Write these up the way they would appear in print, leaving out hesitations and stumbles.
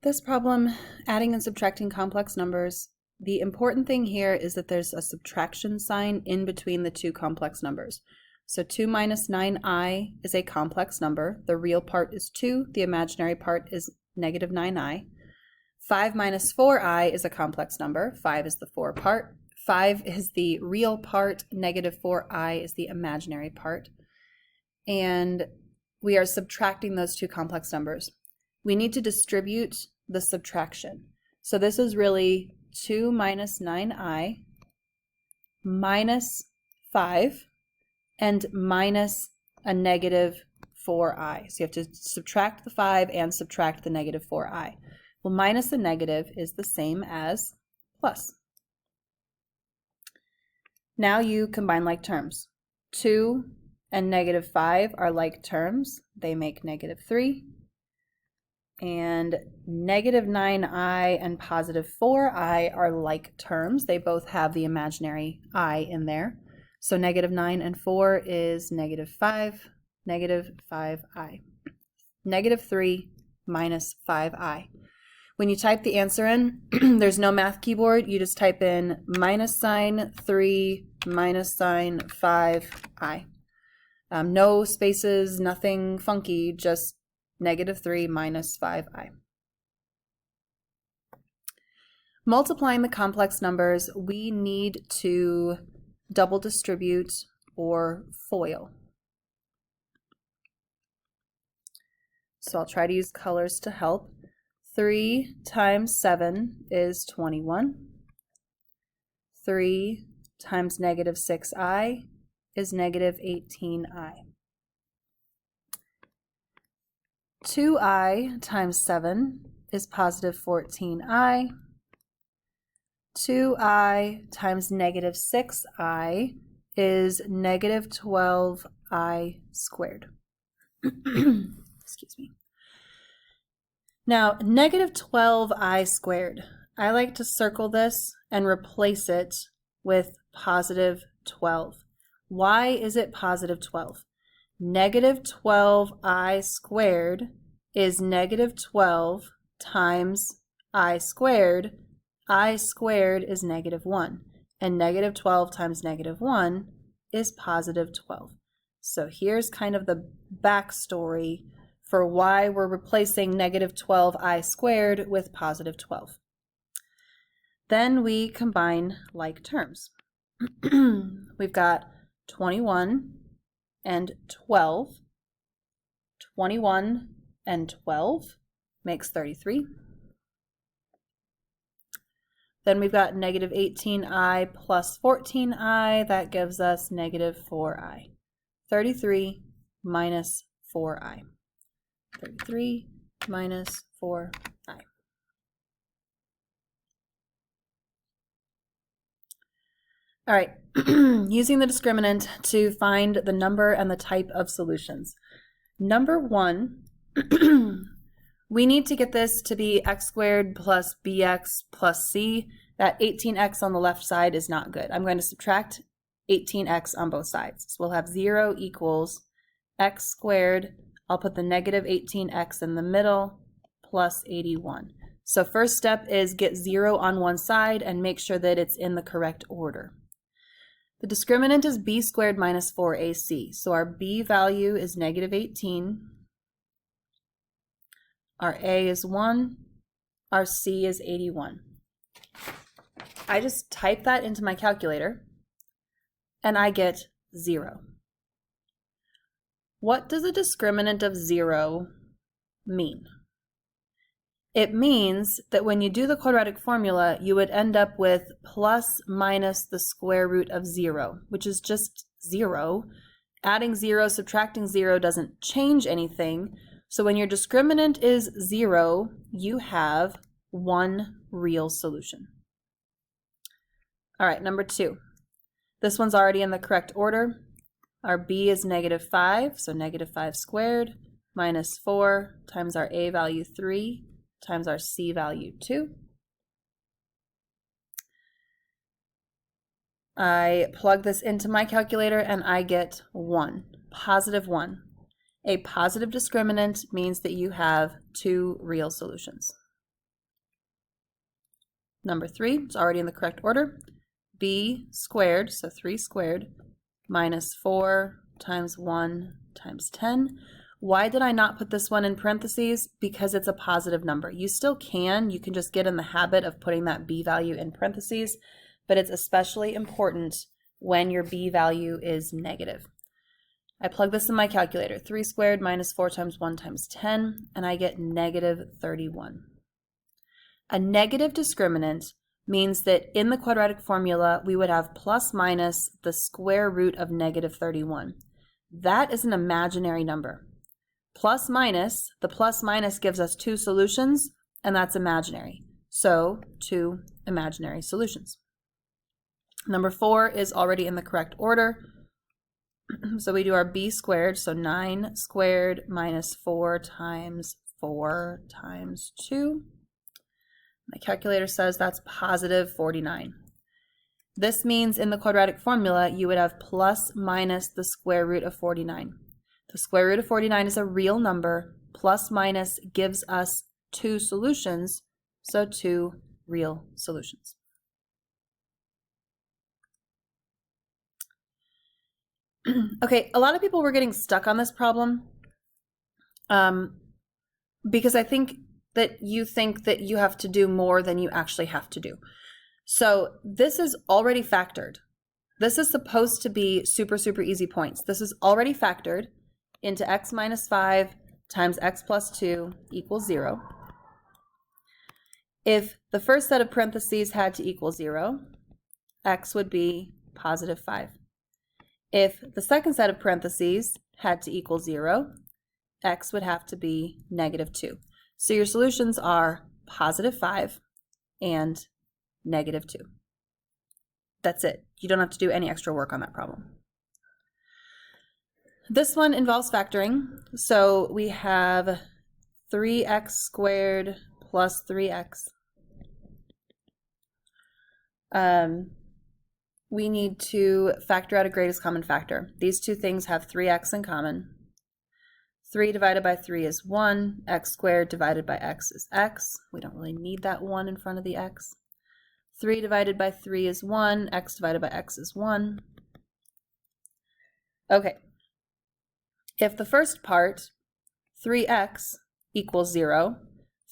This problem, adding and subtracting complex numbers, the important thing here is that there's a subtraction sign in between the two complex numbers. So 2 minus 9i is a complex number. The real part is 2, the imaginary part is negative 9i. 5 minus 4i is a complex number. 5 is the 4 part. 5 is the real part, negative 4i is the imaginary part. And we are subtracting those two complex numbers. We need to distribute the subtraction. So this is really 2 minus 9i minus 5 and minus a negative 4i. So you have to subtract the 5 and subtract the negative 4i. Well, minus the negative is the same as plus. Now you combine like terms. 2 and negative 5 are like terms. They make negative 3. And negative 9i and positive 4i are like terms. They both have the imaginary I in there. So negative 9 and 4 is negative 5, negative 5i. Negative 3 minus 5i. When you type the answer in, there's no math keyboard. You just type in minus sign 3 minus sign 5i. No spaces, nothing funky, just negative 3 minus 5i. Multiplying the complex numbers, we need to double distribute or FOIL. So I'll try to use colors to help. 3 times 7 is 21. 3 times negative 6i is negative 18i. 2i times 7 is positive 14i. 2i times negative 6i is negative 12i squared. Excuse me. Now, negative 12i squared, I like to circle this and replace it with positive 12. Why is it positive 12? Negative 12i squared is negative 12 times I squared. I squared is negative 1. And negative 12 times negative 1 is positive 12. So here's kind of the backstory for why we're replacing negative 12i squared with positive 12. Then we combine like terms. We've got 21 and 12. 21 and 12 makes 33. Then we've got negative 18i plus 14i. That gives us negative 4i. 33 minus 4i. 33 minus 4i. All right, using the discriminant to find the number and the type of solutions. Number 1, we need to get this to be x squared plus bx plus c. That 18x on the left side is not good. I'm going to subtract 18x on both sides. So we'll have 0 equals x squared. I'll put the negative 18x in the middle plus 81. So first step is get 0 on one side and make sure that it's in the correct order. The discriminant is b squared minus 4ac. So our b value is negative 18. Our a is 1. Our c is 81. I just type that into my calculator and I get 0. What does a discriminant of 0 mean? It means that when you do the quadratic formula, you would end up with plus minus the square root of 0, which is just 0. Adding 0, subtracting 0 doesn't change anything. So when your discriminant is 0, you have one real solution. All right, number 2. This one's already in the correct order. Our b is negative 5, so negative 5 squared minus 4 times our a value 3 times our c value 2. I plug this into my calculator and I get 1, positive 1. A positive discriminant means that you have two real solutions. Number 3 is already in the correct order. B squared, so 3 squared, minus 4 times 1 times 10. Why did I not put this one in parentheses? Because it's a positive number. You still can. You can just get in the habit of putting that B value in parentheses, but it's especially important when your B value is negative. I plug this in my calculator. 3 squared minus 4 times 1 times 10, and I get negative 31. A negative discriminant means that in the quadratic formula, we would have plus minus the square root of negative 31. That is an imaginary number. Plus minus, the plus minus gives us 2 solutions, and that's imaginary. So 2 imaginary solutions. Number 4 is already in the correct order. So we do our B squared, so 9 squared minus 4 times 2. My calculator says that's positive 49. This means in the quadratic formula, you would have plus minus the square root of 49. The square root of 49 is a real number. Plus minus gives us 2 solutions, so 2 real solutions. Okay, a lot of people were getting stuck on this problem because I think that you have to do more than you actually have to do. So this is already factored. This is supposed to be super, super easy points. This is already factored into x minus 5 times x plus 2 equals 0. If the first set of parentheses had to equal 0, x would be positive 5. If the second set of parentheses had to equal 0, x would have to be negative 2. So your solutions are positive 5 and negative 2. That's it. You don't have to do any extra work on that problem. This one involves factoring. So we have 3x squared plus 3x. We need to factor out a greatest common factor. These two things have 3x in common. 3 divided by 3 is 1. X squared divided by x is x. We don't really need that 1 in front of the x. 3 divided by 3 is 1. X divided by x is 1. Okay. If the first part, 3x equals 0,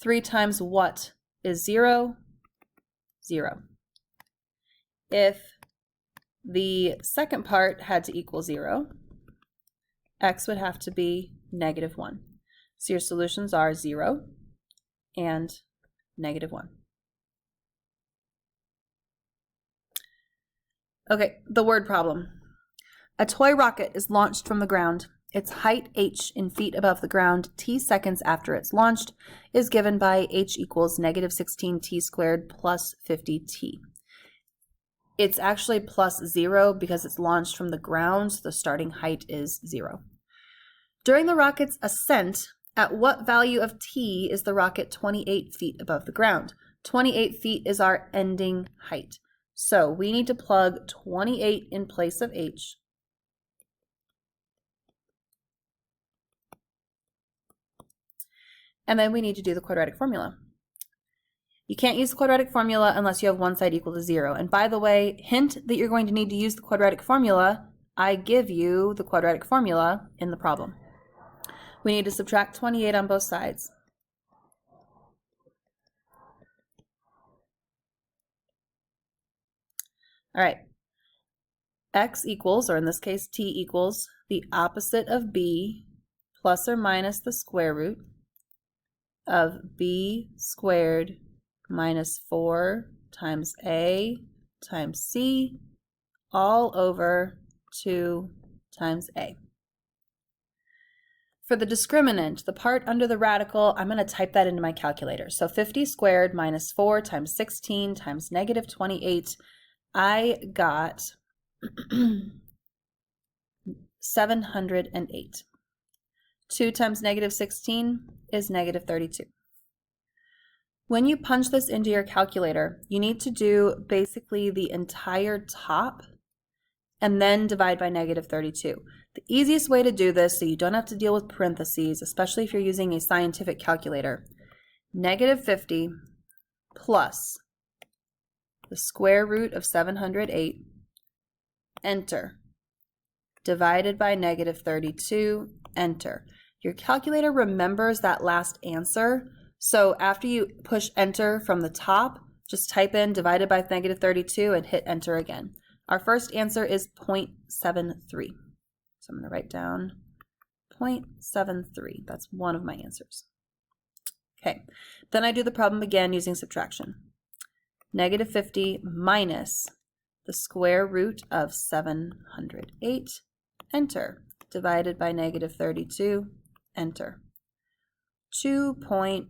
3 times what is 0? 0. If the second part had to equal 0, x would have to be negative 1. So your solutions are 0 and negative 1. Okay, the word problem. A toy rocket is launched from the ground. Its height, h, in feet above the ground, t seconds after it's launched, is given by h equals negative 16t squared plus 50t. It's actually plus 0 because it's launched from the ground, so the starting height is 0. During the rocket's ascent, at what value of t is the rocket 28 feet above the ground? 28 feet is our ending height. So we need to plug 28 in place of h. And then we need to do the quadratic formula. You can't use the quadratic formula unless you have one side equal to 0. And by the way, hint that you're going to need to use the quadratic formula. I give you the quadratic formula in the problem. We need to subtract 28 on both sides. All right. X equals, or in this case, t equals the opposite of b plus or minus the square root of b squared minus 4 times a times c all over 2 times a. For the discriminant, the part under the radical, I'm going to type that into my calculator. So 50 squared minus 4 times 16 times negative 28. I got 708. 2 times negative 16 is negative 32. When you punch this into your calculator, you need to do basically the entire top and then divide by negative 32. The easiest way to do this, so you don't have to deal with parentheses, especially if you're using a scientific calculator, negative 50 plus the square root of 708, enter. Divided by negative 32, enter. Your calculator remembers that last answer, so after you push enter from the top, just type in divided by negative 32 and hit enter again. Our first answer is 0.73. So I'm going to write down 0.73. That's one of my answers. Okay, then I do the problem again using subtraction. Negative 50 minus the square root of 708, enter. Divided by negative 32, enter. 2.4.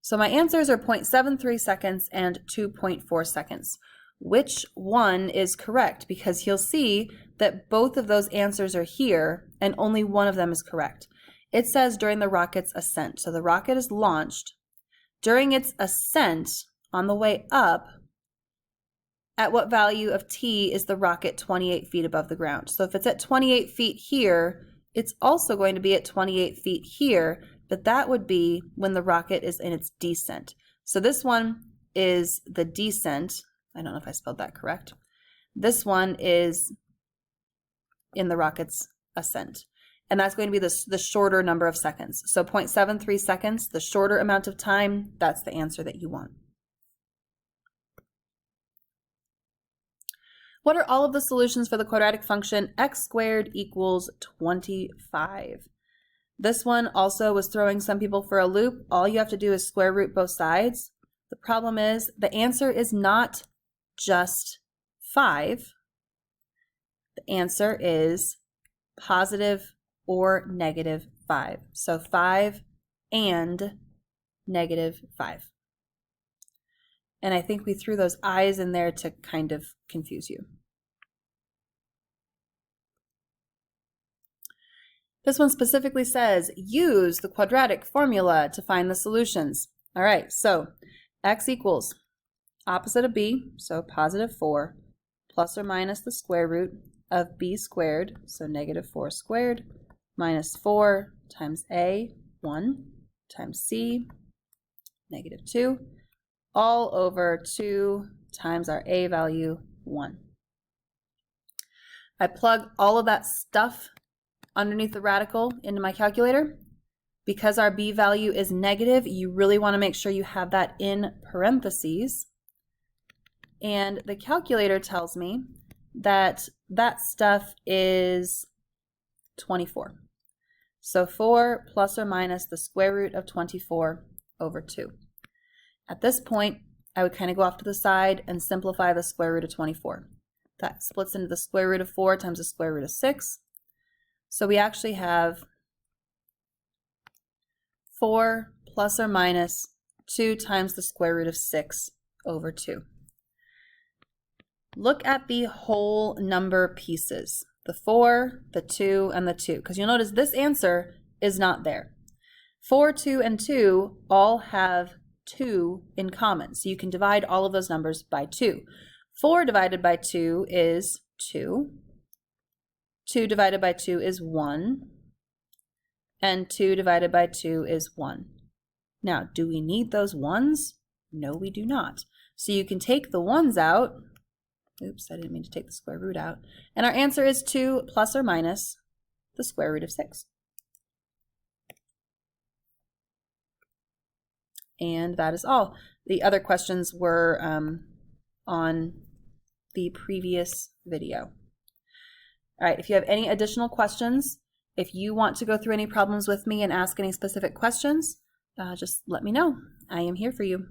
So my answers are 0.73 seconds and 2.4 seconds. Which one is correct? Because you'll see that both of those answers are here and only one of them is correct. It says during the rocket's ascent. So the rocket is launched. During its ascent on the way up, at what value of t is the rocket 28 feet above the ground? So if it's at 28 feet here, it's also going to be at 28 feet here, but that would be when the rocket is in its descent. So this one is the descent. I don't know if I spelled that correct. This one is in the rocket's ascent. And that's going to be the shorter number of seconds. So 0.73 seconds, the shorter amount of time, that's the answer that you want. What are all of the solutions for the quadratic function x squared equals 25? This one also was throwing some people for a loop. All you have to do is square root both sides. The problem is the answer is not just 5. The answer is positive or negative 5. So 5 and negative 5. And I think we threw those I's in there to kind of confuse you. This one specifically says, use the quadratic formula to find the solutions. All right, so x equals opposite of b, so positive 4, plus or minus the square root of b squared, so negative 4 squared, minus 4 times a, 1, times c, negative 2, all over 2 times our a value, 1. I plug all of that stuff underneath the radical into my calculator. Because our b value is negative, you really want to make sure you have that in parentheses. And the calculator tells me that that stuff is 24. So 4 plus or minus the square root of 24 over 2. At this point, I would kind of go off to the side and simplify the square root of 24. That splits into the square root of 4 times the square root of 6. So we actually have 4 plus or minus 2 times the square root of 6 over 2. Look at the whole number pieces, the 4, the 2, and the 2, because you'll notice this answer is not there. 4, 2, and 2 all have 2 in common, so you can divide all of those numbers by 2. 4 divided by 2 is 2. 2 divided by 2 is 1. And 2 divided by 2 is 1. Now, do we need those 1s? No, we do not. So you can take the 1s out. Oops, I didn't mean to take the square root out. And our answer is 2 plus or minus the square root of 6. And that is all. The other questions were on the previous video. All right, if you have any additional questions, if you want to go through any problems with me and ask any specific questions, just let me know. I am here for you.